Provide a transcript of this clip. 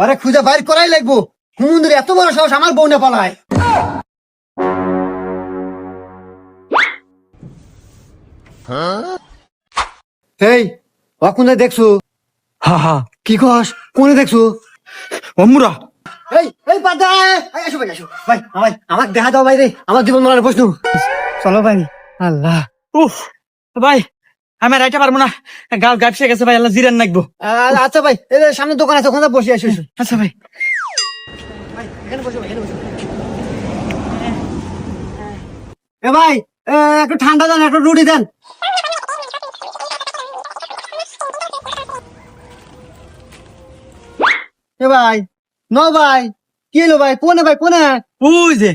আরে খুঁজে বাইর করাই লাগবো। হুমুন্দির এত বড় সাহস আমার বউ না পালায়। এই অকুনে দেখছো? হা হা কি কস? কোনে দেখছো? অমুরা এই পাদা, আসো ভাই, আসো ভাই, আমাকে দেখা দাও ভাই রে, আমার জীবন মরণের প্রশ্ন। চলো ভাই। আল্লাহ। উফ ভাই আমি আর আইতে পারবো না, গাল গাপসে গেছে ভাই, আল্লাহ জিরান নাকবো। আচ্ছা ভাই, এই যে সামনে দোকান আছে, ওখানে বসে আসো। আচ্ছা ভাই। এখানে বসো ভাই, এখানে বসো। এ ভাই, একটু ঠান্ডা দেন, একটু রুটি দেন। এ ভাই, ন ভাই, কি এলো ভাই? কোনে ভাই, কোনে? ওই যে